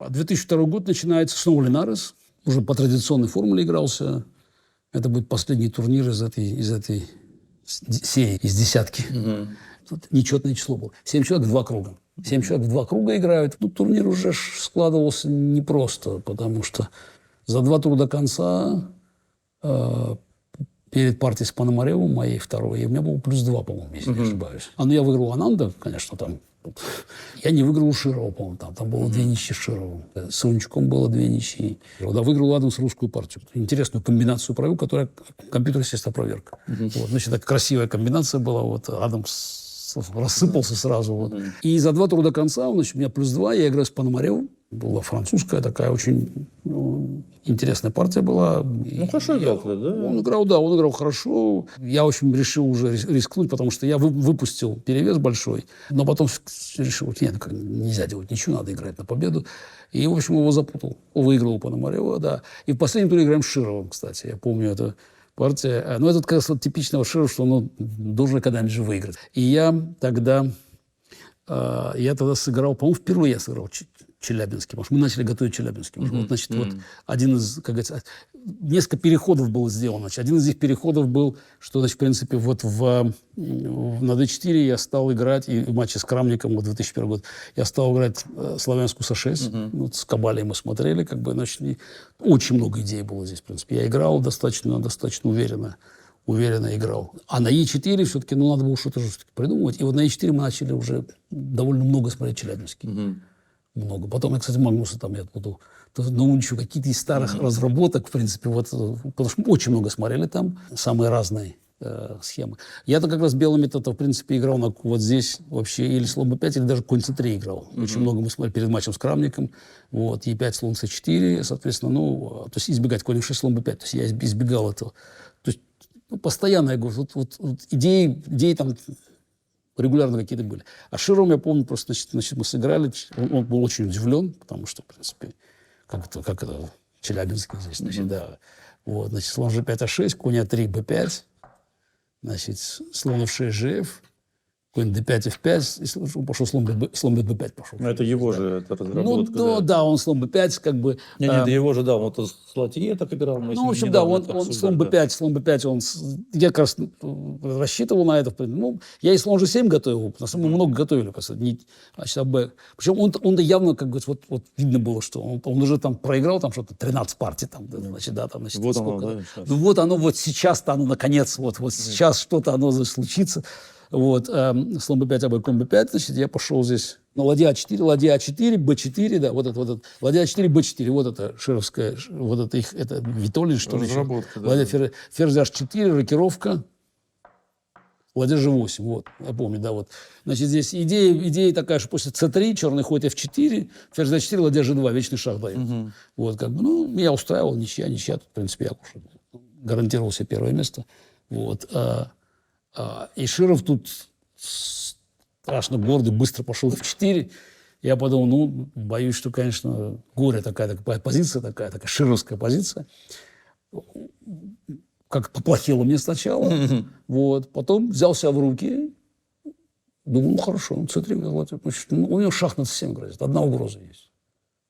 2002 год начинается снова Линарес. Уже по традиционной формуле игрался. Это будет последний турнир из этой серии, из десятки. Тут нечетное число было. 7 человек в 2 круга. 7 человек в 2 круга играют. Тут турнир уже складывался непросто, потому что за 2 тура до конца перед партией с Пономаревым, моей второй, у меня было +2, по-моему, если не ошибаюсь. Ну, я выиграл Ананда, конечно, там. Я не выиграл у Широва, по-моему, там было 2 ничьи с Шировым. С Унчуком было 2 ничьи. Да, выиграл Адамс русскую партию. Интересную комбинацию провел, которая компьютер, естественно, опроверг. Вот, значит, такая красивая комбинация была. Вот, Адамс рассыпался сразу. Вот. И за 2 тура до конца, значит, у меня +2, я играю с Пономаревым. Была французская такая очень интересная партия была. Хорошо играл, да? Он играл хорошо. Я, в общем, решил уже рискнуть, потому что я выпустил перевес большой. Но потом решил, нет, нельзя делать ничего, надо играть на победу. И, в общем, его запутал. Выиграл у Пономарева, да. И в последнем туре играем с Шировым, кстати. Я помню эту партию. Но это как раз вот типичного Широва, что он должен когда-нибудь же выиграть. И я тогда сыграл, по-моему, впервые я сыграл Челябинский, потому что мы начали готовить Челябинский. Вот, значит, вот один из, как говорится, несколько переходов было сделано. Значит, один из этих переходов был, что, значит, в принципе, вот на D4 я стал играть, и в матче с Крамником, вот 2001 год, я стал играть славянскую С6. Вот с Кабалей мы смотрели, как бы, значит, и очень много идей было здесь, в принципе. Я играл достаточно уверенно играл. А на Е4 все-таки, надо было что-то придумывать. И вот на Е4 мы начали уже довольно много смотреть Челябинский. Много. Потом я, кстати, Магнуса там я буду научу какие-то из старых разработок, в принципе, вот, потому что мы очень много смотрели там, самые разные схемы. Я-то как раз белыми-то, в принципе, играл вот здесь вообще или слон b5, или даже конь c3 играл. Очень много мы смотрели перед матчем с Крамником. Вот, Е5, слон c4, соответственно, то есть избегать конь f6, слон b5. То есть я избегал этого. То есть постоянно, я говорю, вот идеи там регулярно какие-то были. А Шировым, я помню, просто, значит, мы сыграли, он был очень удивлен, потому что, в принципе, как это Челябинский здесь, значит, да. Вот, значит, слон g5, a6, конь a3, b5, значит, слон f6, gf, конь d5, f5, и он пошел слон b5 пошел. Это его же это разработка. Да, он слон b5, как бы... Нет, его же, да, он с Латье так играл. В общем, да, он слон b5, я как раз рассчитывал на это. Я и слон g7 готовил, на самом деле много готовили. Причем он-то явно, как говорится, вот видно было, что он уже там проиграл там что-то 13 партий. Там, значит, вот сколько, оно, да, вот оно, вот сейчас-то оно, наконец, вот сейчас что-то оно случится. Вот, слон b5, а конь b5, значит, я пошел здесь на ладья a4, b4, да, вот это, ладья a4, b4, вот это шировская, вот это их, это Витолин, что ли. Разработка, да. Ладья ферзь h4, рокировка, ладья g8, вот, я помню, да, вот. Значит, здесь идея такая, что после c3 черный ходит f4, ферзь d4, ладья g2, вечный шах дает. Вот, как бы, меня устраивал, ничья, тут, в принципе, я уже гарантировал себе первое место. Вот, и Широв тут страшно гордый, быстро пошел в 4. Я подумал, боюсь, что, конечно, горе такая позиция, такая шировская позиция. Как поплохело мне сначала. Вот. Потом взял себя в руки. Думал, хорошо, c3. Значит, у него шах на c7 грозит. Одна угроза есть.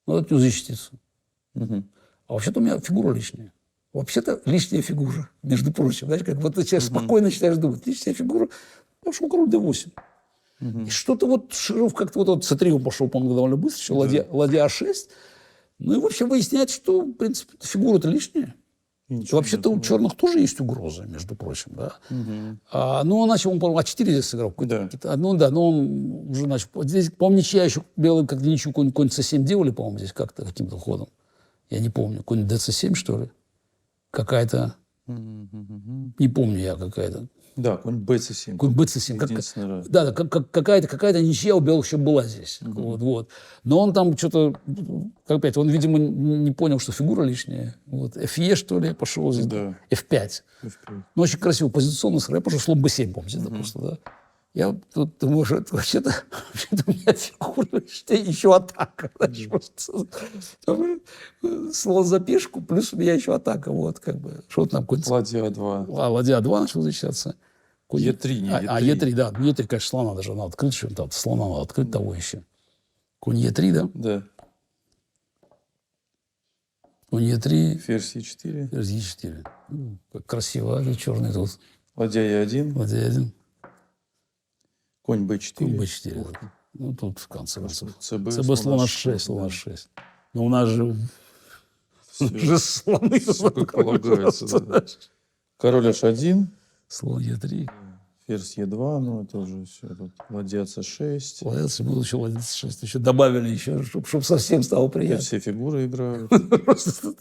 Надо от него защититься. А вообще-то у меня фигура лишняя. Вообще-то лишняя фигура, между прочим. Знаешь, как вот ты сейчас спокойно начинаешь думать. Лишняя фигура, пошел король d8. И что-то вот Широв как-то вот c3 он пошел, по-моему, довольно быстро, еще ладья a6. И, в общем, выясняется, что, в принципе, фигура-то лишняя. И вообще-то у черных тоже есть угроза, между прочим. Да? Он начал, он, по-моему, a4 здесь сыграл. Да. Но он уже начал... Здесь, по-моему, ничья еще, белые как-то ничью конь c7 делали, по-моему, здесь как-то каким-то ходом. Я не помню. Конь dc7, что ли? Какая-то, не помню я какая-то. Да, конь bc7. Конь bc7. Да, какая-то ничья у белых еще была здесь. Вот. Но он там что-то, опять, он, видимо, не понял, что фигура лишняя. Вот. Fe, что ли, пошел здесь. Да. F5. Ну, очень красиво позиционно сыграл. Я пошел слон b7, помните, это просто, да. Я тут думаю, что вообще-то у меня фигура еще атака. Слон за пешку, плюс у меня еще атака. Вот, как бы. Что там? Ладья А2. Ладья А2 начал защищаться. Е3, не Е3. Е3, да. Е3, конечно, слона даже надо открыть. Слона надо открыть того еще. Конь Е3, да? Да. Конь Е3, Ферзь Е4. ферзь Е4. Ну, как красиво, а черный тут. Ладья Е1. Ладья Е1, Конь Б4. конь Б4. Ну, тут в конце концов. ЦБ, ЦБ слон H6, слон H6. Но у нас же, же слоны. Всё как полагается, да. Король H1. Слон Е3. Ферзь Е2. Ну, это уже все. Тут ладья С6. Ладья, был еще ладья С6. Еще добавили, еще, чтобы совсем стало приятно. Все фигуры играют. Просто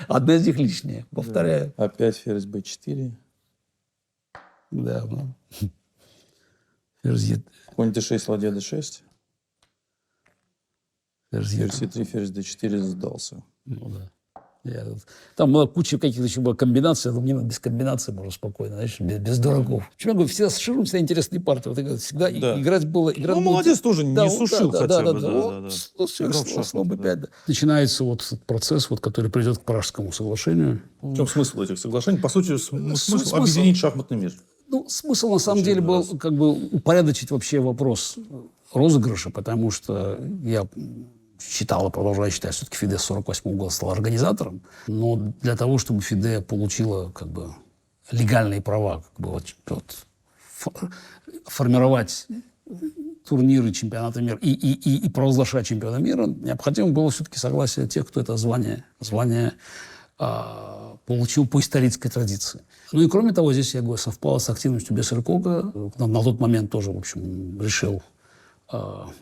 одна из них лишняя, повторяю. Опять ферзь Б4. Да, ну. Ферзь Е3. Конь Д6, ладья Д6. Ферзь Ферзь Е3. Е3, ферзь Д4 сдался. Ну да. Там была куча каких-то еще было комбинаций, но мне без комбинаций можно спокойно, знаешь, без дураков. Почему я говорю, всегда с Широм всегда интересные партии. Вот, всегда Да. играть было... Ну, молодец тоже, не сушил хотя бы. Ну, все, слон Б5, да. Начинается вот этот процесс, вот, который приведет к Пражскому соглашению. В чем смысл этих соглашений? По сути, смысл смысл- объединить шахматный мир. Ну, смысл на самом деле был как бы упорядочить вообще вопрос розыгрыша, потому что я считал и продолжаю считать, что все-таки ФИДЕ с 1948 года стал организатором, но для того, чтобы ФИДЕ получила как бы легальные права, как бы формировать турниры чемпионата мира и провозглашать чемпиона мира, необходимо было все-таки согласие тех, кто это звание получил по исторической традиции. Ну и кроме того, здесь, я говорю, совпало с активностью Бессеркога. На тот момент тоже, в общем, решил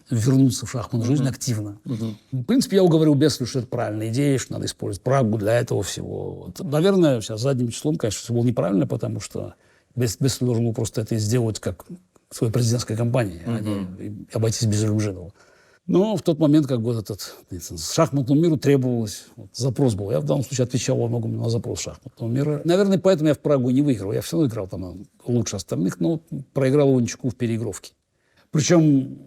вернуться в шахматную жизнь активно. В принципе, я уговорил Бессера, что это правильная идея, что надо использовать Прагу для этого всего. Вот, наверное, сейчас задним числом, конечно, все было неправильно, потому что Бессер должен был просто это сделать как в своей президентской кампании, а не обойтись без Рюмжинова. Но в тот момент как бы шахматному миру требовалось, запрос был. Я в данном случае отвечал во многом на запрос шахматного мира. Наверное, поэтому я в Прагу не выиграл. Я все равно играл там лучше остальных, но проиграл Иванчуку в переигровке. Причем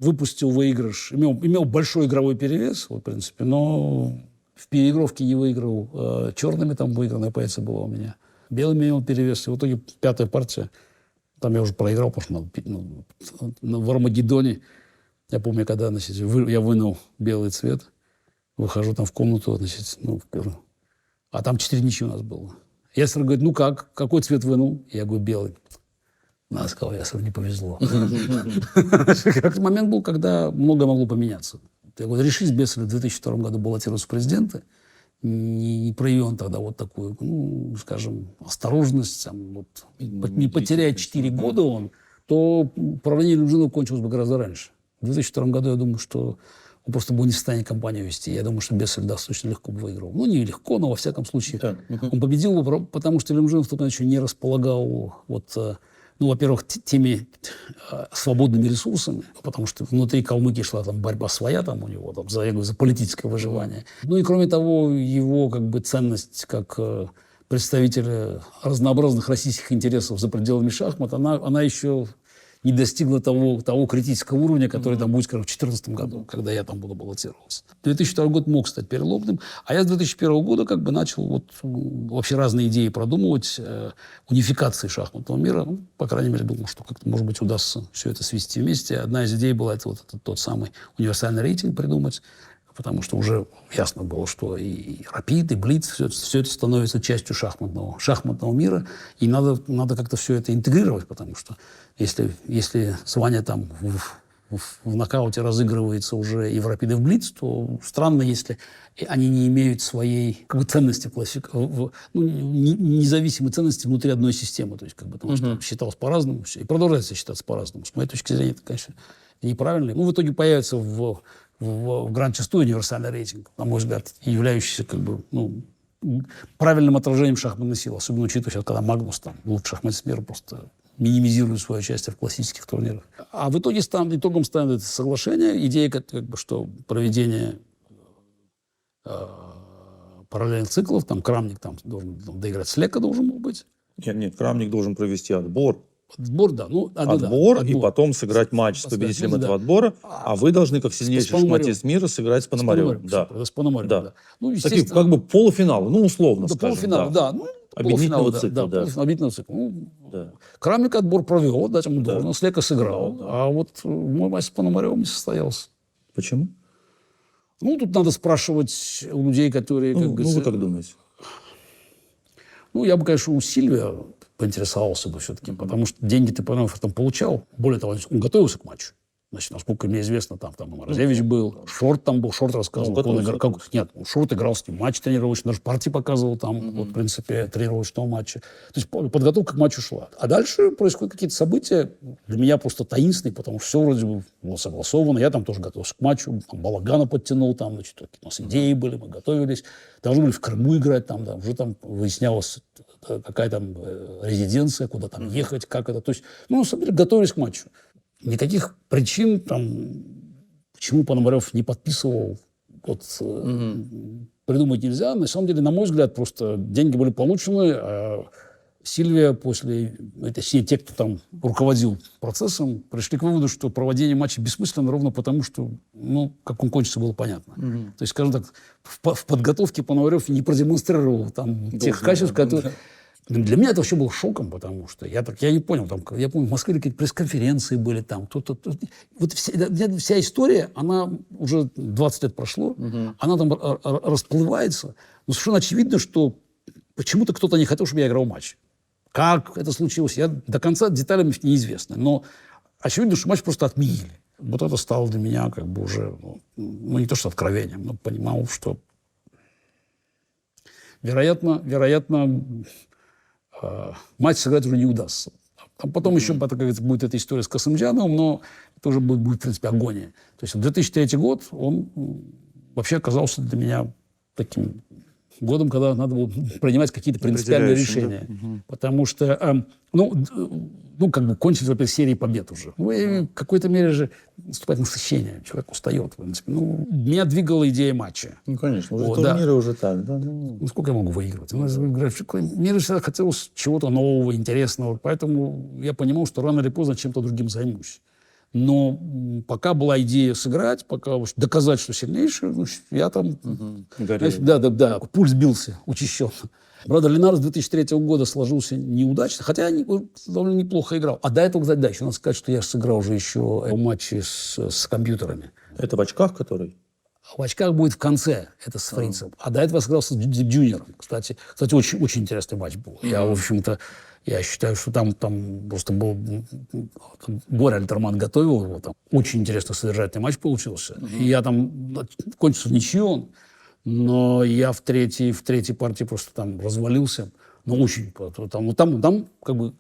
выпустил выигрыш, имел большой игровой перевес, в принципе, но в переигровке не выиграл. Черными там выигранная позиция была у меня. Белыми имел перевес. И в итоге 5-я партия, там я уже проиграл, потому что в Армагеддоне. Я помню, когда, значит, я вынул белый цвет, выхожу там в комнату, значит, а там 4 ничьи у нас было. Ясер говорит, ну как, какой цвет вынул? Я говорю, белый. Надо сказал, Ясеру не повезло. Как момент был, когда многое могло поменяться. Я говорю, решись, Бессер в 2002 году баллотироваться в президенты, не проявил он тогда вот такую, ну, скажем, осторожность, там, вот, не потеряя 4 года он, то правление Рюмжинова кончилось бы гораздо раньше. В 2002 году, я думаю, что он просто был не в состоянии кампанию вести. Я думаю, что Бессер достаточно легко бы выиграл. Ну, не легко, но во всяком случае. Да. Он победил, потому что Рюмжинов в тот момент еще не располагал, вот, ну, во-первых, теми свободными ресурсами, потому что внутри Калмыкии шла там борьба своя там у него, там, за политическое выживание. Ну и кроме того, его как бы ценность как представителя разнообразных российских интересов за пределами шахмат, она еще не достигла того критического уровня, который там будет, скажем, в 2014 году, когда я там буду баллотироваться. 2002 год мог стать переломным, а я с 2001 года как бы начал вот вообще разные идеи продумывать унификации шахматного мира. Ну, по крайней мере, думал, что как-то, может быть, удастся все это свести вместе. Одна из идей была это вот тот самый универсальный рейтинг придумать, потому что уже ясно было, что и Рапид, и Блиц, все это становится частью шахматного мира, и надо как-то все это интегрировать, потому что если звание там в нокауте разыгрывается уже и в Рапид, и в Блиц, то странно, если они не имеют своей как бы, ценности, независимой ценности внутри одной системы. То есть, как бы, потому что считалось по-разному, и продолжается считаться по-разному. С моей точки зрения, это, конечно, неправильно. Ну, в итоге появится в Гранд-Честу универсальный рейтинг, на мой взгляд, являющийся как бы, ну, правильным отражением шахматной силы, особенно учитывая, сейчас, когда Магнус, там, лучший шахматист мира, просто минимизирует свое участие в классических турнирах. А в итоге итогом станет это соглашение, идея, как бы, что проведение параллельных циклов, там Крамник там, должен доиграть, Слека должен был быть. Нет, Крамник должен провести отбор. Отбор, да. Ну, отбор, и потом сыграть матч с победителем этого отбора, а вы должны, как сильнейший шахматист мира, сыграть с Пономаревым. С Пономаревым, да. Ну, такие, как бы полуфиналы, ну, условно скажем. Полуфинал, да. Ну, объединительного цикла, да. Объединительного цикла. Ну, да. Крамник отбор провел, дать ему должно, Слека сыграл. Да. А вот мой матч с Пономаревым не состоялся. Почему? Ну, тут надо спрашивать у людей, которые... Ну, вы как думаете? Ну, я бы, конечно, у Сильвия поинтересовался бы все-таки, потому что деньги ты, по-моему, там получал. Более того, он готовился к матчу. Значит, насколько мне известно, там и Морозевич был, Шорт там был, Шорт рассказывал. Нет, Шорт играл с ним матч тренировочный, даже партии показывал там, вот, в принципе, тренировочного матча. То есть подготовка к матчу шла. А дальше происходят какие-то события, для меня просто таинственные, потому что все вроде бы было согласовано. Я там тоже готовился к матчу, там Балагана подтянул, там, значит, у нас идеи были, мы готовились. Должны были в Крыму играть, там, уже там выяснялось, какая там резиденция, куда там ехать, как это. То есть, ну, на самом деле, готовились к матчу. Никаких причин, там, почему Пономарев не подписывал, вот, придумать нельзя. На самом деле, на мой взгляд, просто деньги были получены, а Сильвия после... все те, кто там руководил процессом, пришли к выводу, что проводение матча бессмысленно ровно потому, что, ну, как он кончится, было понятно. То есть, скажем так, в подготовке Пономарев не продемонстрировал там тех качеств, которые... Для меня это вообще было шоком, потому что я не понял. Там, я помню, в Москве какие-то пресс-конференции были. Там, вот вся история, она уже 20 лет прошло, она там расплывается. Но совершенно очевидно, что почему-то кто-то не хотел, чтобы я играл матч. Как это случилось, я до конца деталями неизвестно. Но очевидно, что матч просто отменили. Вот это стало для меня как бы уже, ну не то что откровением, но понимал, что вероятно, матч сыграть уже не удастся. А потом еще будет эта история с Касымджановым, но это уже будет, в принципе, агония. То есть 2003 год, он вообще оказался для меня таким годом, когда надо было принимать какие-то принципиальные решения. Да? Потому что, как бы кончились, во-первых, серии побед уже. Ну, и в какой-то мере же наступает насыщение. Человек устает, в принципе. Ну, меня двигала идея матча. Ну, конечно. Уже турниры уже так. Да. Ну, сколько я могу выигрывать? Мне всегда хотелось чего-то нового, интересного. Поэтому я понимал, что рано или поздно чем-то другим займусь. Но пока была идея сыграть, пока доказать, что сильнейший, я там... Да, пульс бился учащенно. Правда, Линарес 2003 года сложился неудачно, хотя я довольно неплохо играл. А до этого, кстати, да, еще надо сказать, что я сыграл уже еще матчи с компьютерами. Это в очках, который? В очках будет в конце, это с Фрицем. А до этого я сыграл с Джуниором. Кстати, очень, очень интересный матч был. Я, в общем-то, я считаю, что там просто был... Боря Альтерман готовил его. Там очень интересно содержательный матч получился. И я там кончился в ничью, но я в третьей партии просто там развалился. Но очень...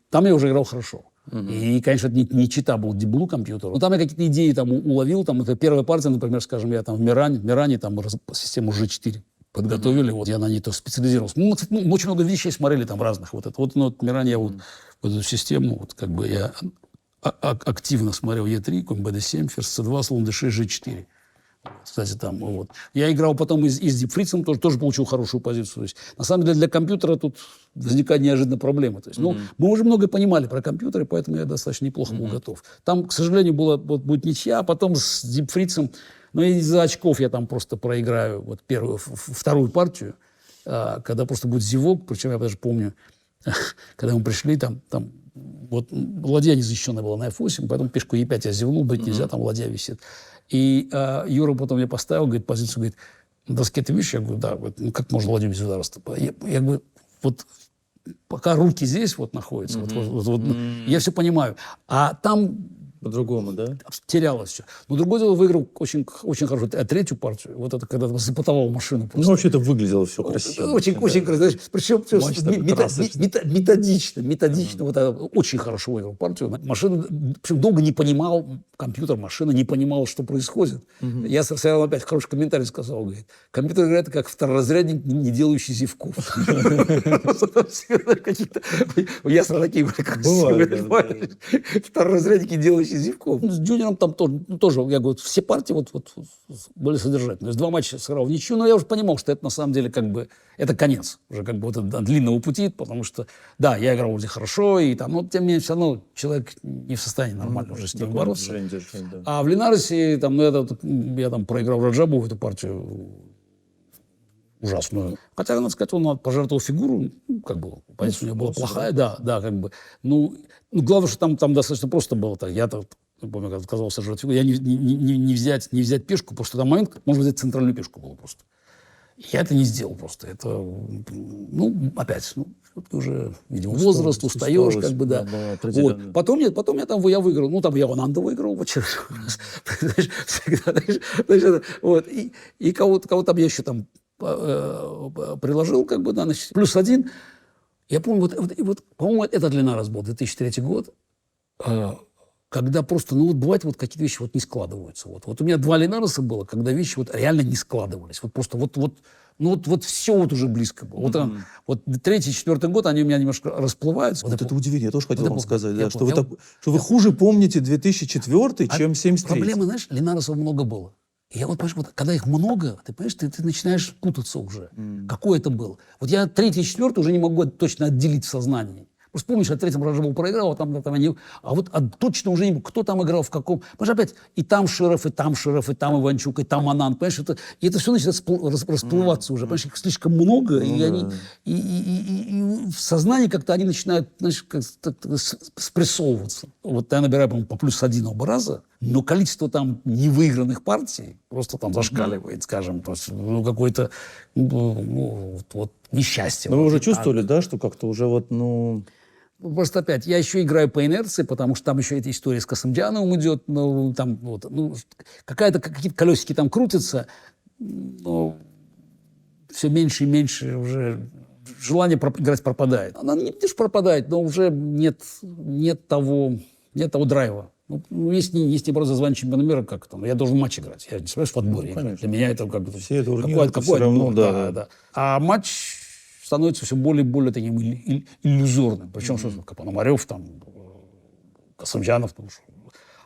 Там я уже играл хорошо. И, конечно, это не чита был Дипблу компьютеру. Но там я какие-то идеи там уловил. Там, это первая партия, например, скажем, я там в Миране там систему G4 подготовили. Вот я на ней тоже специализировался. Мы очень много вещей смотрели там разных. Вот в Миране я вот эту систему, вот как бы я активно смотрел Е3, BD7, Ферзь C2, слон D6, G4. Кстати, там вот. Я играл потом и с Дипфрицем, тоже получил хорошую позицию. То есть, на самом деле для компьютера тут возникает неожиданно проблема. То есть, мы уже много понимали про компьютеры, поэтому я достаточно неплохо был готов. Там, к сожалению, будет ничья, а потом с Дипфрицем, но из-за очков я там просто проиграю вот вторую партию, когда просто будет зевок, причем я даже помню, когда мы пришли, там вот ладья незащищенная была на F8, поэтому пешку E5 я зевнул, быть нельзя, там ладья висит. И Юра потом мне поставил, говорит, позицию, говорит, на доске ты видишь? Я говорю, да. Говорит, ну как можно ладью без удара? Я говорю, вот пока руки здесь вот находятся, я все понимаю. А там... По-другому, да? Терялось все. Но другое дело, выиграл очень, очень хорошо. А третью партию, вот это когда запотовал машину. Просто. Ну, вообще это выглядело все красиво. Очень красиво. Причем методично. Вот, очень хорошо выиграл партию. Машина, причем долго не понимал, машина не понимала, что происходит. Я сразу опять хороший комментарий сказал. Говорит, компьютер играет как второразрядник, не делающий зевков. Я сразу такие красивые. Второразрядники, делающие зевков. С Джуниором там тоже, я говорю, все партии вот были содержательные. То есть 2 матча сыграл в ничью, но я уже понимал, что это на самом деле как бы, это конец уже как бы вот длинного пути, потому что, да, я играл вроде хорошо, и там, но тем не менее все равно человек не в состоянии нормально уже с ним бороться. А в Линарисе, там, я там проиграл Раджабу в эту партию ужасную. Хотя, надо сказать, он пожертвовал фигуру, как бы, позиция у него была плохая, да, как бы. Ну, главное, что там достаточно просто было. Я Я помню, как отказался жрать фигуру, я не взять пешку, потому что там момент, можно взять центральную пешку было просто. Я это не сделал просто. Это, ну, опять, ну, уже, видимо, возраст, устаешь, как бы, да. Вот. Потом я выиграл, ну, там я Ананда выиграл в очередной раз. Вот. И кого там я еще там приложил, как бы, да, значит, +1. Я помню, вот, по-моему, это для нас был 2003 год, когда просто, ну, вот бывает, вот какие-то вещи вот не складываются. Вот у меня 2 Линароса было, когда вещи вот реально не складывались. Вот просто вот все вот уже близко было. Вот 3-й, 4-й год они у меня немножко расплываются. Вот это удивительно, я тоже хотел вам сказать, да, что помню. вы хуже помните 2004, чем 73. Проблемы, знаешь, Линаросов много было. И я вот, понимаешь, вот, когда их много, ты понимаешь, ты начинаешь путаться уже. Какой это был. Вот я 3-й, 4-й уже не могу точно отделить в сознании. Просто помнишь, я 3-м Раджабов проиграл, точно уже не могу. Кто там играл, в каком. Понимаешь, опять и там Широв, и там Иванчук, и там Ананд. Понимаешь, и это все начинает расплываться уже. Понимаешь, их слишком много, и в сознании как-то они начинают, знаешь, спрессовываться. Вот я набираю, по-моему, по +1 оба раза, но количество там невыигранных партий просто там зашкаливает, скажем, ну, какое-то вот несчастье. Но вы уже чувствовали, да, что как-то уже вот, ну... Просто опять, я еще играю по инерции, потому что там еще эта история с Касымджановым идет, ну, там вот, ну, какие-то колесики там крутятся, но все меньше и меньше уже желание играть пропадает. Она не то, что пропадает, но уже нет того драйва. Ну, если просто звание чемпиона мира, как там, я должен матч играть. Я не собираюсь в отборе. Для меня это как-то... Все турниры, все равно, да. А матч становится все более и более таким иллюзорным. Причем, что Пономарев, там, Касымджанов,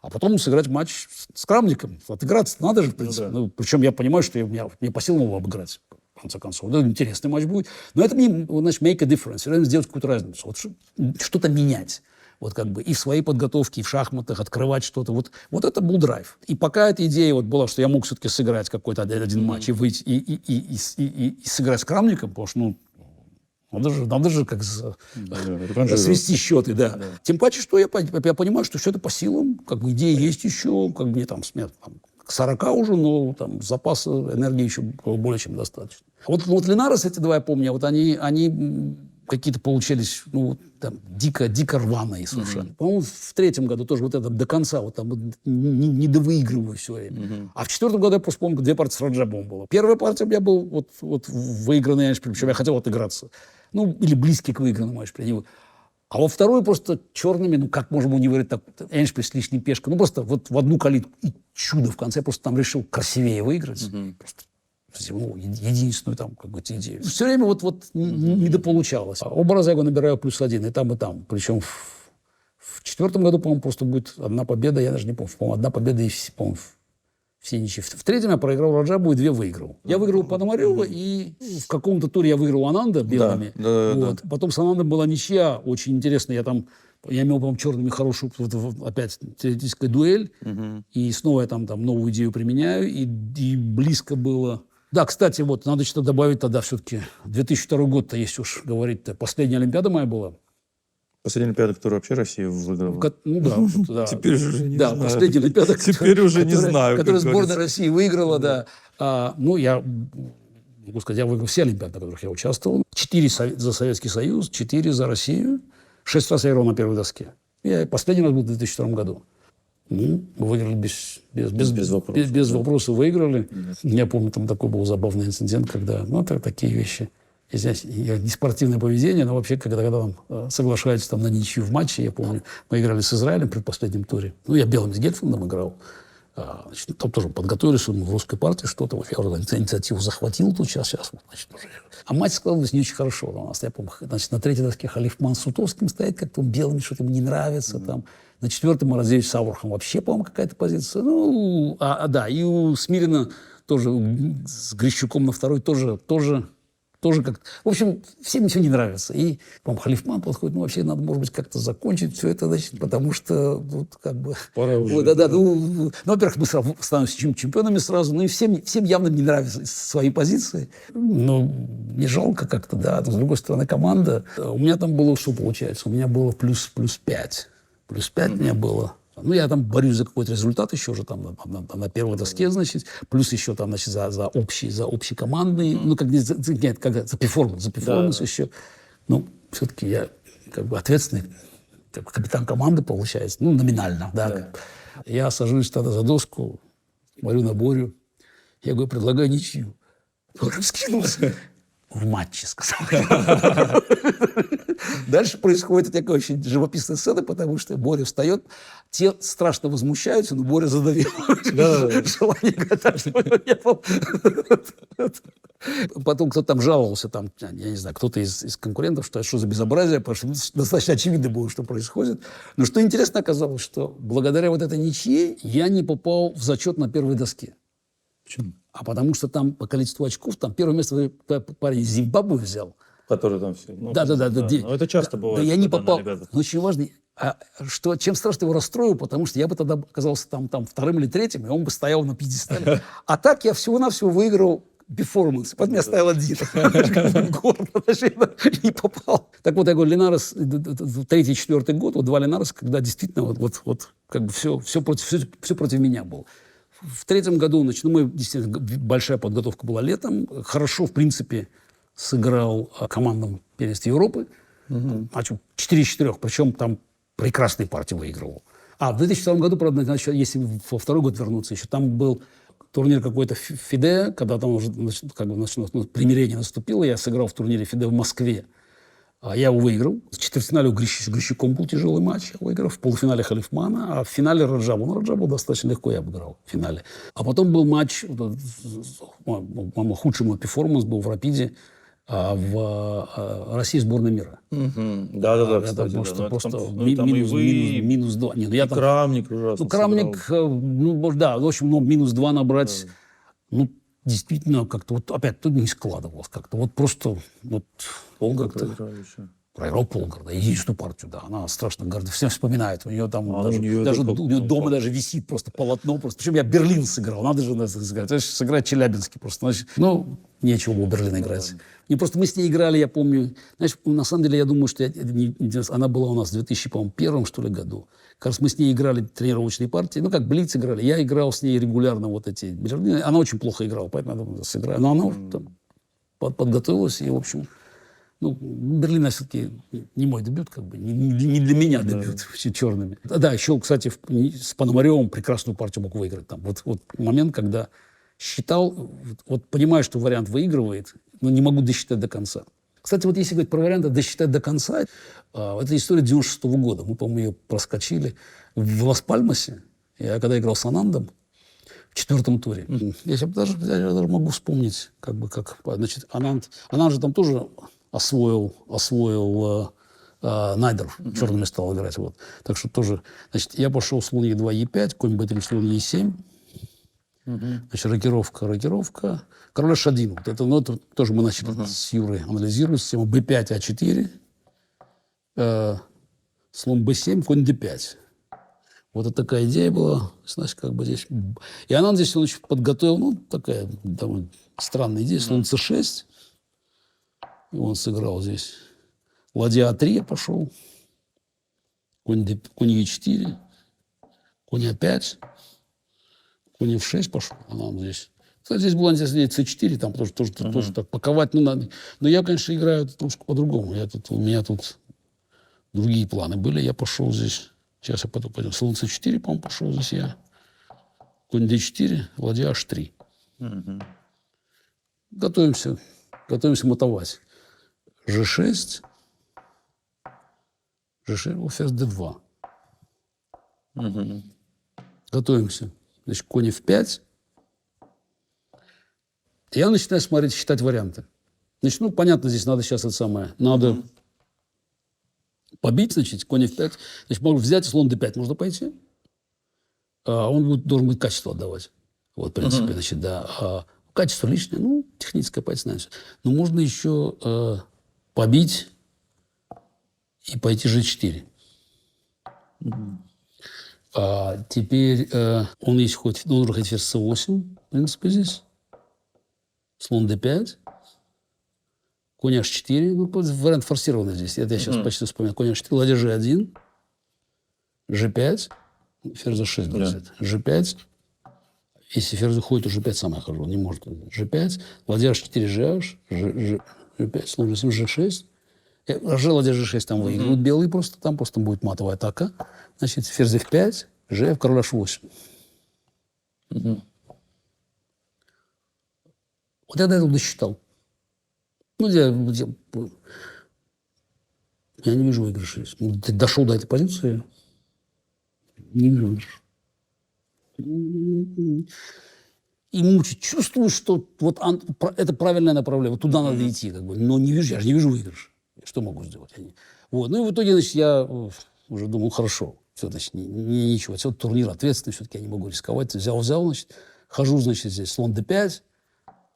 а потом сыграть матч с Крамником. Отыграться надо же, в принципе. Ну, причем я понимаю, что мне по силам его обыграть, в конце концов. Это интересный матч будет. Но это мне, значит, make a difference. Все время сделать какую-то разницу. Вот что-то менять. Вот как бы и в своей подготовке, и в шахматах, открывать что-то. Вот это был драйв. И пока эта идея вот была, что я мог все-таки сыграть какой-то один матч и выйти, и сыграть с Крамником, потому что, ну, надо же как свести счеты, да. Тем паче, что я понимаю, что все это по силам, как бы идеи есть еще, как бы мне там к 40 уже, но там запаса энергии еще более чем достаточно. Вот Линарос, эти 2, я помню, вот они какие-то получились, ну, там, дико рваные совершенно. По-моему, в 3-м году тоже вот это до конца, вот там не довыигрываю все время. А в 4-м году я просто помню, 2 партии с Раджабом было. Первая партия у меня была вот выигранный, причем я хотел отыграться. Ну, или близкий к выигранному матчу. А во второй просто черными, ну, как можем не говорить, так, Эншпиль с лишней пешкой. Ну, просто вот в одну калитку. И чудо в конце. Я просто там решил красивее выиграть. Просто, ну, единственную там какую-то идею. Все время вот недополучалось. Оба раза я его набираю +1 и там. Причем в 4-м году, по-моему, просто будет 1 победа. Я даже не помню. По-моему, 1 победа и, по-моему, все ничьи. В 3-м я проиграл Раджабу и 2 выиграл. Я выиграл Пономарева, и в каком-то туре я выиграл Ананда белыми. Да. Потом с Анандом была ничья. Очень интересно. Я имел, по-моему, черными хорошую, опять, теоретическая дуэль. И снова я там новую идею применяю. И близко было. Да, кстати, вот, надо что-то добавить тогда все-таки. 2002 год-то, если уж говорить-то. Последняя Олимпиада моя была. Последняя Олимпиада, которую вообще Россия выиграла. Ну да. Теперь уже не знаю. Да, последняя Олимпиада, которую сборная России выиграла, да. Ну, я могу сказать, я выиграл все Олимпиады, на которых я участвовал. 4 за Советский Союз, 4 за Россию. 6 раз я играл на первой доске. Я последний раз был в 2002 году. Ну, выиграли без вопросов выиграли. Я помню, там такой был забавный инцидент, когда, ну, такие вещи. Не спортивное поведение, но вообще, когда там соглашаются там на ничью в матче, я помню, мы играли с Израилем в предпоследнем туре. Ну, я белым с Гетфондом играл. Значит, там тоже подготовились в русской партии что-то. Вот я уже инициативу захватил тут сейчас значит, уже. А матч складывался не очень хорошо у нас. Я помню, значит, на 3-й доске Халифман с Сутовским стоит, как-то белыми что-то ему не нравится. Там. На 4-м Морозевич с Аурхом вообще, по-моему, какая-то позиция. Ну, да, и у Смирина тоже с Грищуком на 2-й тоже как-то... В общем, всем ничего не нравится. И, по-моему, Халифман подходит, ну, вообще надо, может быть, как-то закончить все это, значит, потому что, вот, как бы... Пора уже. Да, ну, во-первых, мы становимся чемпионами сразу, ну, и всем явно не нравятся свои позиции. Ну, не жалко как-то, да. С другой стороны, команда... У меня там было, что получается? У меня было плюс 5. Плюс 5 у меня было. Ну, я там борюсь за какой-то результат еще же там на первой доске, значит, плюс еще там, значит, за общий командный, ну, как за перформанс еще. Ну, все-таки я как бы ответственный, как капитан команды, получается, ну, номинально, да. Я сажусь тогда за доску, смотрю на Борю, я говорю, предлагаю ничью. Боря вскинулся. В матче, сказал. Дальше происходит такая очень живописная сцена, потому что Боря встает, те страшно возмущаются, но Боря задавил желание играть, не было. Потом кто-то там жаловался, там, я не знаю, кто-то из конкурентов, что за безобразие, потому что достаточно очевидно было, что происходит. Но что интересно оказалось, что благодаря вот этой ничьей я не попал в зачет на первой доске. Почему? А потому что там по количеству очков, там первое место парень из Зимбабве взял. Который там все. Ну, Да. Но это часто бывает. Да, я не попал. Но очень важно, чем страшно его расстроил, потому что я бы тогда оказался там вторым или третьим, и он бы стоял на пьедестале. А так я всего-навсего выиграл перформанс. Потом я ставил один. Не попал. Так вот, я говорю, Линарес, 3-4 год, вот 2 Линарес, когда действительно вот как бы все против меня было. В 3-м году, значит, мы, действительно, большая подготовка была летом. Хорошо, в принципе, сыграл командам первенства Европы. Матч 4-4, причем там прекрасные партии выигрывал. В 2002 году, правда, значит, если во второй год вернуться еще, там был турнир какой-то ФИДЕ, когда там уже как бы, примирение наступило. Я сыграл в турнире ФИДЕ в Москве. Я его выиграл. В четвертьфинале с Грищуком был тяжелый матч. Я выиграл. В полуфинале Халифмана. А в финале Раджабу. Раджабу достаточно легко я обыграл в финале. А потом был матч, худший мой перформанс был в «Рапиде», в России сборной мира. Да, кстати. Просто минус 2. И Крамник ужасно. Ну, Крамник, в общем, минус 2 набрать, действительно, как-то вот опять тут не складывалось. Как-то вот просто... Полгода проиграл еще. Проиграл Полгорода, единственную партию, да. Она страшно горда. Все вспоминают. У нее там у нее дома даже висит просто полотно. Причем я Берлин сыграл. Надо же сыграть. Сыграть Челябинский просто. Значит, нечего было Берлин играть. И просто мы с ней играли, я помню. Знаешь, на самом деле, я думаю, что она была у нас в 2001, что ли, году. Кажется, мы с ней играли тренировочные партии. Ну, как блиц играли. Я играл с ней регулярно вот эти Берлины. Она очень плохо играла, поэтому надо сыграть. Но она подготовилась и, в общем... Берлин все-таки не мой дебют, как бы, не для меня дебют, черными. Да, еще, кстати, с Пономаревым прекрасную партию мог выиграть. Там. Вот момент, когда считал, понимаю, что вариант выигрывает, но не могу досчитать до конца. Кстати, вот если говорить про варианты досчитать до конца, это история 96 года. Мы, по-моему, ее проскочили в Лас-Пальмасе. Я когда играл с Анандом в 4-м туре. Я даже могу вспомнить, значит, Ананд же там тоже... освоил Найдер, черными стал играть. Вот. Так что тоже... Значит, я пошел слон Е2, Е5, конь Б3, слон Е7. Значит, рокировка. Король H1. Это тоже мы начали с Юрой анализировать. Систему Б5, А4. Слон Б7, конь Д5. Вот это такая идея была. Значит, как бы здесь... И она здесь он подготовил, такая довольно странная идея. Слон С6. И он сыграл здесь. Ладья А3 пошел. Конь Е4. Конь А5. Конь F6 пошел. Она здесь. Кстати, здесь была С4, там тоже так паковать. Надо. Но я, конечно, играю немножко по-другому. У меня тут другие планы были. Я пошел здесь. Сейчас я пойду. Слон С4, по-моему, пошел здесь я. Конь Д4, ладья H3. Готовимся мотовать. G6, ферзь D2. Готовимся. Значит, конь F5. Я начинаю считать варианты. Значит, понятно, здесь надо сейчас это самое. Надо побить, значит, конь F5. Значит, можно взять слон D5, можно пойти. Он должен быть качество отдавать. Вот, в принципе, значит, да. Качество лишнее, техническое позиция. Но можно еще побить и пойти G4. Теперь он есть должен хоть ферзь C8, в принципе, здесь. Слон D5. Конь H4. Вариант форсированный здесь. Это я сейчас почти вспоминаю. Конь H4, ладья G1. G5. Ферзь за 6 бросает. G5. Если ферзь уходит, то G5 сам я хожу. Не может. G5. Ладья H4, G5, слон G7, G6. Ладья G6 там выигрывают белые просто. Там просто будет матовая атака. Значит, ферзь F5, G, король H8. Вот я до этого досчитал. Ну, я не вижу выигрыша. Ты дошел до этой позиции, не вижу выигрыша. И мучить. Чувствую, что вот это правильное направление. Вот туда надо идти. Как бы. Но не вижу, я же не вижу выигрыша. Что могу сделать? Вот. Ну и в итоге, значит, я уже думал, хорошо. Все, значит, ничего. Все, турнир ответственный, все-таки я не могу рисковать. Взял, значит, хожу, значит, здесь слон d5.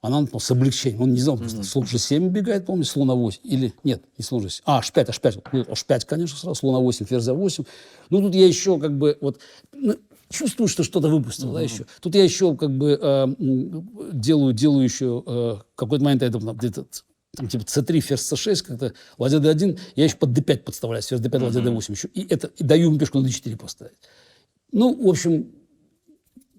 Она с облегчением. Он не знал, слон G7 убегает, помню, слон А8. Или, нет, не слон G7. H5. Ну, H5, конечно, сразу. Слон А8, ферзь А8. Ну, тут я еще как бы вот... чувствую, что что-то выпустил, да, еще. Тут я еще как бы делаю еще в какой-то момент где-то там, типа c3, ферзь c6, как-то ладья d1, я еще под d5 подставляю, ферзь d5, ладья d8 еще. И даю ему пешку на d4 поставить. Ну, в общем,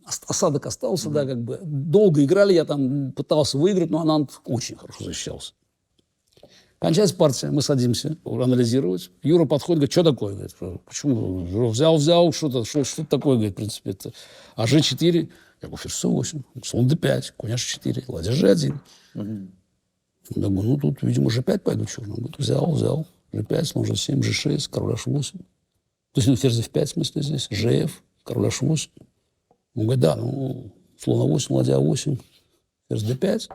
осадок остался, да, как бы. Долго играли, я там пытался выиграть, но Ананд очень хорошо защищался. Кончается партия, мы садимся анализировать. Юра подходит, говорит, что такое? Говорит, почему? Взял, что такое, говорит, в принципе. Это. А G4, я говорю, ферзь C8, слон D5, конь H4, ладья G1. Я говорю, ну тут, видимо, G5 пойду черным. Говорит, взял, G5, слон G7, G6, король H8. То есть, ну, ферзь F5, в смысле, здесь, GF, король H8. Он говорит, да, ну, слон А8, ладья А8, ферзь D5,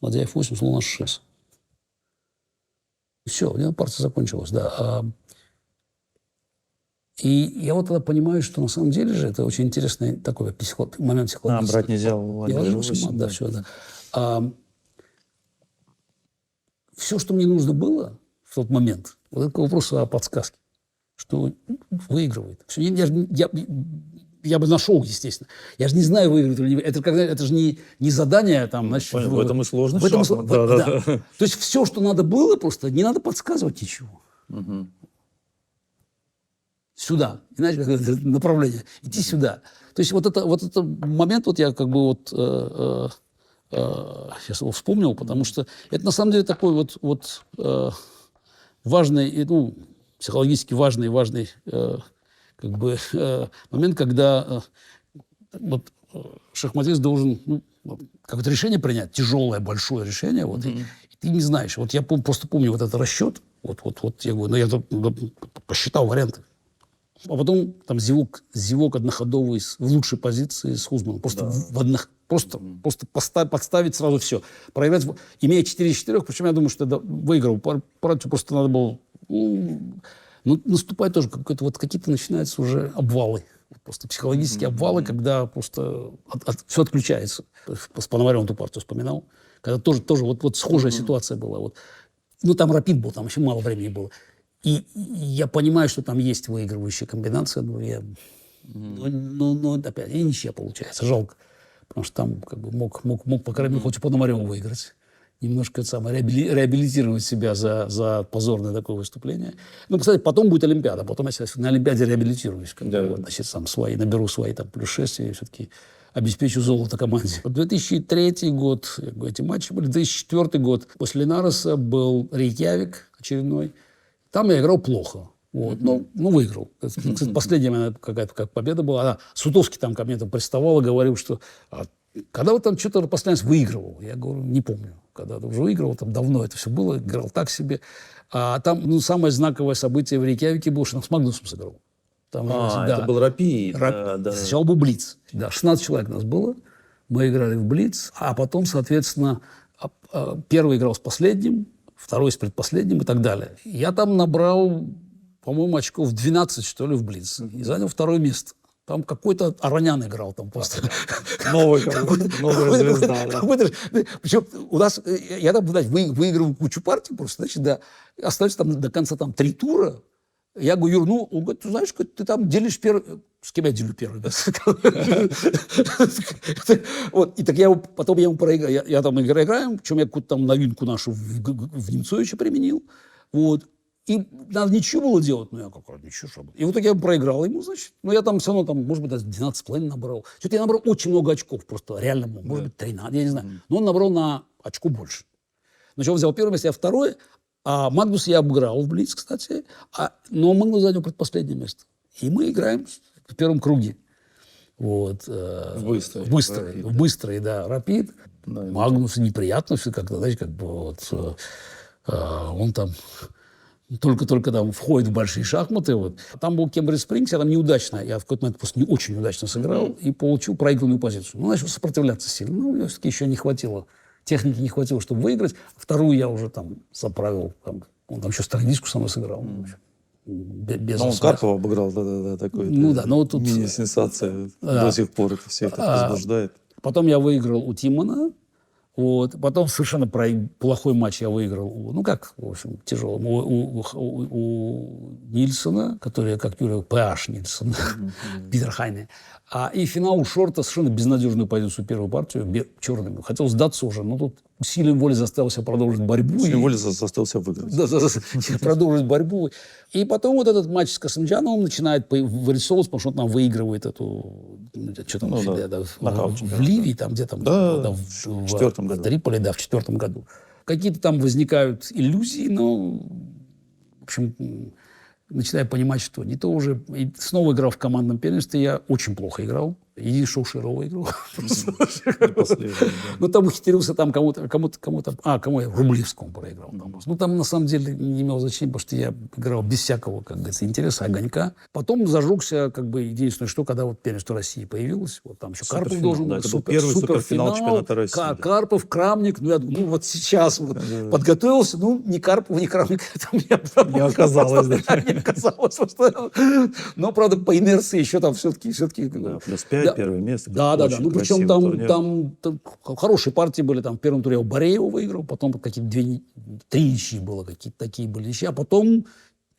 ладья F8, слон H6. Все, у меня партия закончилась, да. И я вот тогда понимаю, что на самом деле же это очень интересный такой момент психологический. Брать нельзя. Да, все, да. Все, что мне нужно было в тот момент, вот это вопрос о подсказке, что выигрывает. Все, я бы нашел, естественно. Я же не знаю, выигрывает или не выигрывает. Это же не задание там, значит, в этом и сложность. Да. То есть все, что надо было, просто не надо подсказывать ничего. Сюда. Иначе какое-то направление. Иди сюда. То есть вот это момент, вот я как бы вот сейчас его вспомнил, потому что это на самом деле такой вот важный, ну, психологически важный как бы момент, когда вот шахматист должен какое-то решение принять, тяжелое, большое решение, вот, и ты не знаешь. Вот я просто помню вот этот расчет, вот я говорю, я посчитал варианты. А потом там зевок одноходовый в лучшей позиции с Хузманом. Просто подставить сразу все. Проиграть, имея 4 из 4, причем я думаю, что я выиграл. Просто надо было... Ну, наступает тоже какие-то начинаются уже обвалы. Просто психологические обвалы, когда просто все отключается. С Пономаревым эту партию вспоминал. Когда тоже вот схожая ситуация была. Вот. Ну, там рапид был, там еще мало времени было. И я понимаю, что там есть выигрывающая комбинация, но опять, и ничья получается. Жалко. Потому что там как бы мог по крайней мере, хоть и Пономареву выиграть. Немножко реабилитировать себя за позорное такое выступление. Ну, кстати, потом будет Олимпиада. Потом я на Олимпиаде реабилитируюсь. Значит, наберу свои там, +6 и все-таки обеспечу золото команде. 2003 год, эти матчи были. 2004 год. После Линареса был Рейкьявик очередной. Там я играл плохо. Вот. Ну, выиграл. Кстати, последняя моя какая-то победа была. Сутовский там ко мне приставал и говорил, что... Когда вы там что-то последний раз выигрывал? Я говорю, не помню. Когда уже выигрывал, там давно это все было, играл так себе. А там самое знаковое событие в Рейкьявике было, что там с Магнусом сыграл. Там, это был рапид. Сначала был блиц. Да, 16 человек нас было. Мы играли в блиц. А потом, соответственно, первый играл с последним, второй с предпоследним и так далее. Я там набрал, по-моему, очков 12, что ли, в блиц. И занял второе место. Там какой-то Аронян играл там просто. Новая звезда. Причем у нас, я там, выигрывал кучу партий просто, значит, да, остается там до конца там 3 тура. Я говорю, Юр, он говорит, ты знаешь, ты там делишь первый... С кем я делю первый? Вот, и так потом я ему проиграл. Я там играем, причем я какую-то там новинку нашу в Немцовиче применил. Вот. И надо ничего было делать. Ну, я как, ничего, что было. И в итоге я проиграл ему, значит. Но я там все равно, там, может быть, даже 12,5 набрал. Что-то я набрал очень много очков просто, реально, может быть, 13, я не знаю. Но он набрал на очко больше. Значит, он взял первое место, я второе. А Магнус я обыграл в Блиц, кстати. Но Магнус занял предпоследнее место. И мы играем в первом круге. Вот. В быстрой, да, Рапид. Да, Магнусу неприятно все как-то, знаете, как бы вот... он там... Только там входит в большие шахматы. Вот. Там был Кембридж Спрингс, я там неудачно, я в какой-то момент просто не очень удачно сыграл и получил проигранную позицию. Ну, начал сопротивляться сильно. Ну, мне все-таки еще не хватило. Техники не хватило, чтобы выиграть. Вторую я уже там заправил. Там, он там еще страничку со мной сыграл. Без он Карпова обыграл, да, такой. Ну да, но тут... Мини-сенсация до сих пор это все это возбуждает. Потом я выиграл у Тимона. Вот. Потом совершенно плохой матч я выиграл. Ну, как, в общем, тяжелый. У Нильсона, который, как Юрий, PH Нильсон, Питер Хайне. И финал у Шорта совершенно безнадежную позицию, первую партию, черными. Хотел сдаться уже, но тут усилием воли заставил себя продолжить борьбу. Усилием воли заставил себя выиграть. Да, продолжить борьбу. И потом вот этот матч с Касымджановым начинает вырисовываться, потому что он там выигрывает эту... Что там? В Ливии, там, где там... Да, в четвертом году. В Триполи, да, в 2004 году. Какие-то там возникают иллюзии, но... В общем... Начинаю понимать, что не то уже... И снова играл в командном первенстве. Я очень плохо играл. Единственное, что у Широва выиграл. Ну, там ухитрился там кому-то... Кому я? Рублевскому проиграл. Ну, там, на самом деле, не имело значения, потому что я играл без всякого, как говорится, интереса, огонька. Потом зажегся, как бы, единственное, что, когда вот первенство России появилось, вот там еще Карпов должен был. Первый суперфинал чемпионата России. Карпов, Крамник. Ну, я думаю, вот сейчас подготовился. Ну, ни Карпова, ни Крамника там не оказалось. Не оказалось. Но, правда, по инерции еще там все-таки... Плюс 5, первое место. Да. Ну, причем там хорошие партии были. Там в первом туре я у Бареева выиграл, потом какие-то 3 ничьи было, какие-то такие были ничьи. А потом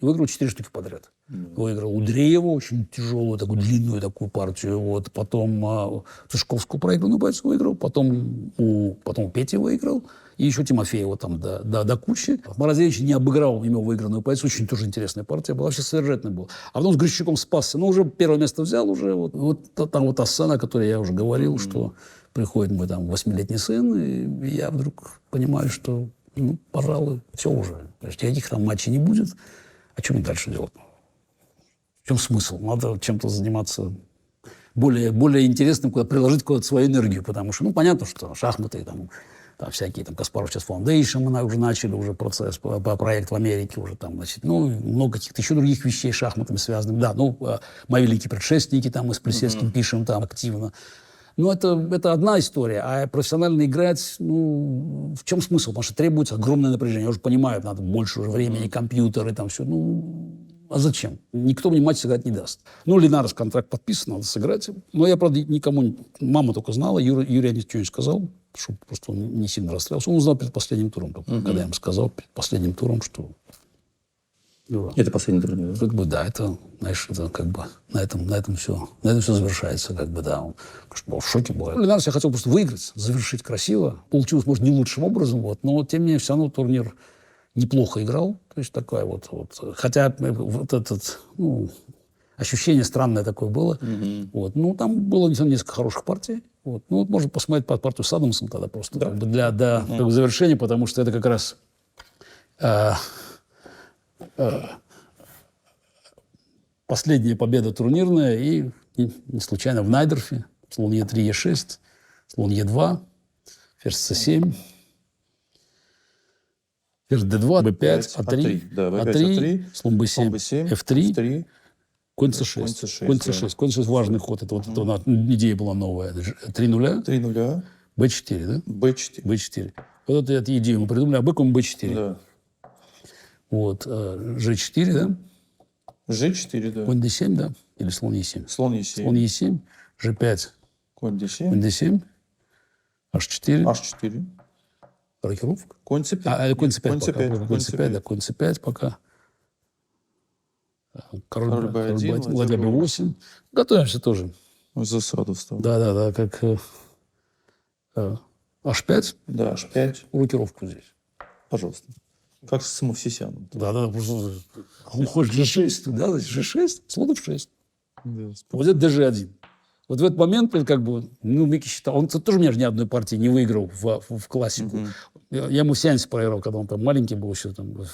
выиграл 4 штуки подряд. Выиграл у Дреева очень тяжелую, такую длинную такую партию. Вот. Потом Сушковскую проигранную бойцу выиграл. Потом у Пети выиграл. И еще Тимофеева там до кучи. Морозевич не обыграл, имел выигранную позицию. Очень тоже интересная партия была. Вообще содержательная была. А потом с Грищуком спасся. Но уже первое место взял. Уже вот там вот та сцена, о которой я уже говорил, что приходит мой там 8-летний сын, и я вдруг понимаю, что, ну, пожалуй, все уже. Никаких там матчей не будет. А что мне дальше делать? В чем смысл? Надо чем-то заниматься более интересным, куда приложить куда-то свою энергию. Потому что, ну, понятно, что шахматы там всякие, там, Каспаров сейчас Foundation, мы уже начали уже процесс, проект в Америке уже там, значит, ну, много каких-то еще других вещей с шахматами связанных. Да, ну, мои великие предшественники, там, мы с Плесецким пишем там активно. Но это одна история, а профессионально играть, ну, в чем смысл? Потому что требуется огромное напряжение. Я уже понимаю, надо больше уже времени, компьютеры, там все, ну... А зачем? Никто мне матч сыграть не даст. Ну, Линарес контракт подписан, надо сыграть. Но я, правда, никому... Мама только знала, Юрий ничего не сказал, чтобы просто он не сильно расстраивался. Он узнал перед последним туром, когда я ему сказал перед последним туром, что... Это последний турнир, да? Как бы, да, это, знаешь, это как бы на этом все завершается, как бы, да. Он был в шоке был. Линарес я хотел просто выиграть, завершить красиво. Получилось, может, не лучшим образом, вот, но, тем не менее, все равно турнир неплохо играл. То есть такая вот. Хотя вот этот, ну, ощущение странное такое было. Вот. Ну, там было несколько хороших партий. Вот. Ну, вот можно посмотреть под партию с Адамсом тогда просто как бы для завершения, потому что это как раз последняя победа турнирная. И не случайно в Найдорфе. Слон Е3, Е6, слон Е2, ферзь С7. Ферзь D2, B5, A3, A3, слон B7, F3, конь C6. Конь C6 важный ход. Это вот идея была новая. 3-0. 3-0. B4, да? B4. Вот эту идею мы придумали. А быком B4. Да. Вот. G4, да? G4, да. Конь D7, да? Или слон E7? Слон E7. Слон E7, G5. Конь D7. Конь D7. H4. H4. Рокировка. Конь C5. Конь C5 пока. Конь C5, да. Конь C5 пока. Король B1, ладья B8. Готовимся тоже. Засаду встал. Да. Как H5. Да, H5. Рокировку здесь. Пожалуйста. Как с Мовсисяном. Да, просто глухой G6, да, G6, слонов 6. Да. Вот это DG1. Вот в этот момент, как бы, ну, Микки считал, он тоже у меня же ни одной партии не выиграл в классику. Я ему сеанс проиграл, когда он там маленький был еще, там, в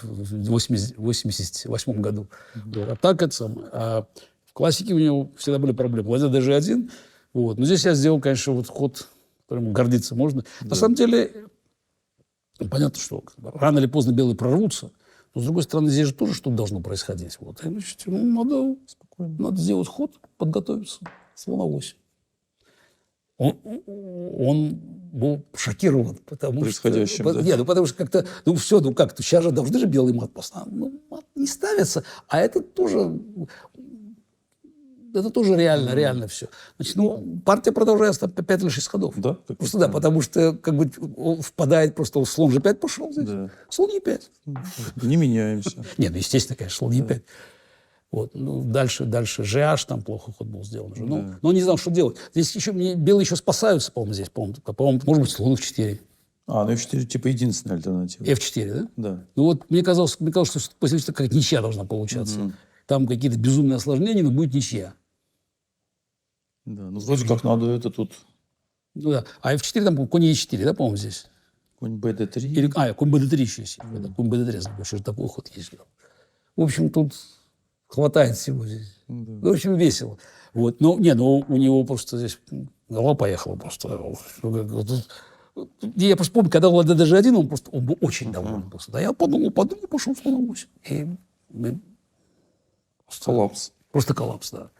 88 году. Вот. А так это самое. А в классике у него всегда были проблемы. Вот это DG1. Вот. Но здесь я сделал, конечно, вот ход, которым гордиться можно. Да. На самом деле, понятно, что рано или поздно белые прорвутся. Но, с другой стороны, здесь же тоже что-то должно происходить. Вот. И, значит, ну, надо сделать ход, подготовиться. Слона 8. Он был шокирован, потому происходящим, что... да? Нет, ну потому что как-то... Ну все, ну как-то сейчас же должны же белый мат поставить. Ну, мат не ставится, а это тоже... Это тоже реально все. Значит, ну, партия продолжается 5 или 6 ходов. Да? Просто да, потому что как бы он впадает просто... Слон же 5 пошел здесь. Да. Слон Е5. Не меняемся. Нет, ну, естественно, конечно, слон Е5. Вот. Ну, дальше GH, там плохо ход был сделан уже. Ну, но он не знал, что делать. Здесь еще белые еще спасаются, по-моему, здесь. По-моему, может быть, слон F4. Ну F4 типа единственная альтернатива. F4, да? Да. Ну вот мне казалось, что после этого какая-то ничья должна получаться. Там какие-то безумные осложнения, но будет ничья. Да, ну вроде как надо это тут... Ну да. А F4 там конь E4, да, по-моему, здесь? Конь BD3. Или, конь BD3 еще есть. Конь BD3, еще такой ход есть. В общем, тут... Хватает всего здесь. Да. В общем, весело. Вот. Но, у него просто здесь голова поехала просто. Я просто помню, когда Влада даже один, он был очень доволен. Просто. Да, я подумал, пошел слон 8. И коллапс. Просто коллапс, да.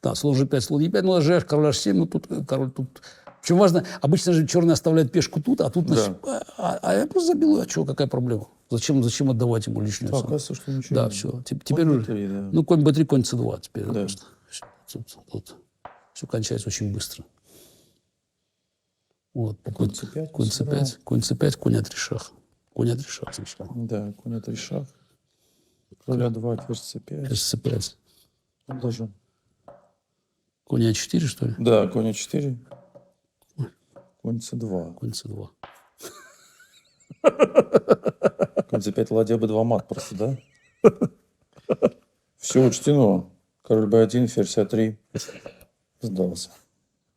Да, слон G5, слон E5, ну, GH, король H7, ну, тут король тут... Причем важно, обычно же черный оставляет пешку тут, а тут... Да. Значит, а я просто забил, а что, какая проблема? Зачем отдавать ему лишнюю? Так, оказывается, что ничего. Да, все. Теперь уже... B3, да. Ну, конь B3, конь C2 теперь. Да. Просто. Тут все кончается очень быстро. Вот. Конь C5. Конь C5, конь C5, конь А3 шах. Конь А3 шах сначала. Да, конь А3 шах. Король А2, ферзь C5. Ферзь C5. Он даже... Конь А4, что ли? Да, конь А4. Конь С2. Конь С2. Конь C5, ладья B2 мат просто, да? Все учтено. Король B1, ферзь А3. Сдался.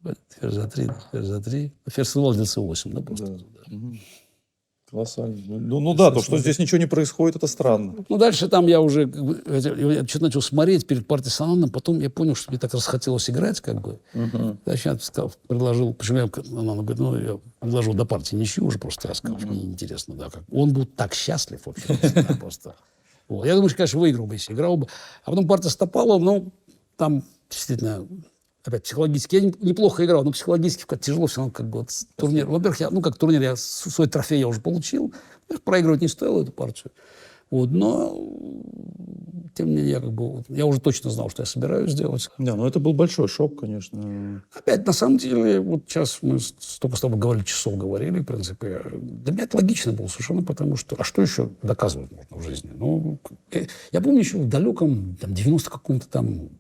Ферзь А3, ферзь А3. Ферзь С2 для С8, да, просто? Да. Угу. Колоссально. Ну да, то, что здесь ничего не происходит, это странно. Ну, дальше там я уже я что-то начал смотреть перед партией с Ананом, потом я понял, что мне так расхотелось играть, как бы. Дальше я предложил, почему она говорит, я предложил до партии ничью уже, просто я сказал, что мне интересно, да, как. Он был так счастлив вообще, да, просто. Вот. Я думаю, что, конечно, выиграл бы, если играл бы. А потом партия с Топаловым, ну, там действительно... Опять психологически. Я неплохо играл, но психологически как тяжело все равно, как бы, вот, турнир. Во-первых, как турнир, я свой трофей я уже получил. Проигрывать не стоило эту партию. Вот, но, тем не менее, я уже точно знал, что я собираюсь сделать. Да, но это был большой шок, конечно. Опять, на самом деле, вот сейчас мы столько с тобой говорили, часов говорили, в принципе. Для меня это логично было совершенно, потому что... А что еще доказывать можно в жизни? Ну, я помню еще в далеком, 90 каком-то там...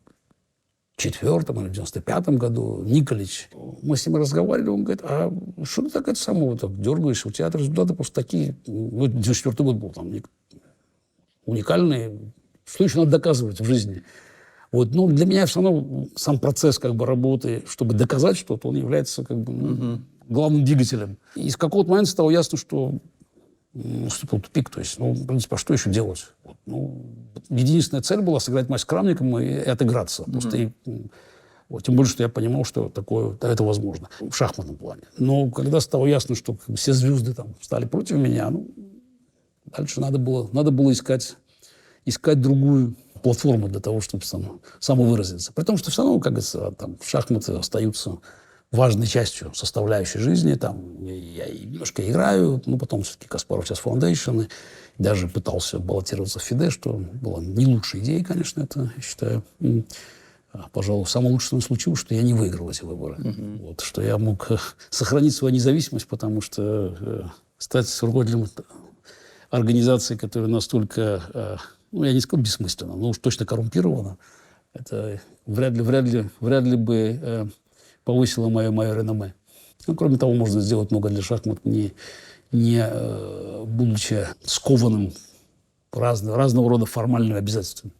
94-м или 95-м году Николич. Мы с ним разговаривали, он говорит, а что ты так это самого так дергаешь? У тебя результаты просто такие... Ну, 94-й год был там уникальный. Что еще надо доказывать в жизни? Вот, ну, для меня все равно сам процесс как бы работы, чтобы доказать что-то, он является как бы главным двигателем. И с какого-то момента стало ясно, что наступил тупик. То есть, в принципе, а что еще делать? Вот, единственная цель была сыграть матч с Крамником и отыграться. Просто тем более, что я понимал, что такое, это возможно в шахматном плане. Но когда стало ясно, что все звезды там стали против меня, дальше надо было искать другую платформу для того, чтобы самовыразиться. При том, что все равно, как говорится, там, шахматы остаются важной частью, составляющей жизни. Там я немножко играю, потом все-таки Каспаров сейчас Foundation, даже пытался баллотироваться в ФИДЕ, что была не лучшая идея, конечно, это, я считаю. Пожалуй, самое лучшее, что случилось, что я не выиграл эти выборы. Вот, что я мог сохранить свою независимость, потому что стать руководителем организации, которая настолько, я не скажу бессмысленно, но уж точно коррумпирована, это вряд ли бы повысило мое реноме. Кроме того, можно сделать много для шахмат, не будучи скованным разного рода формальными обязательствами.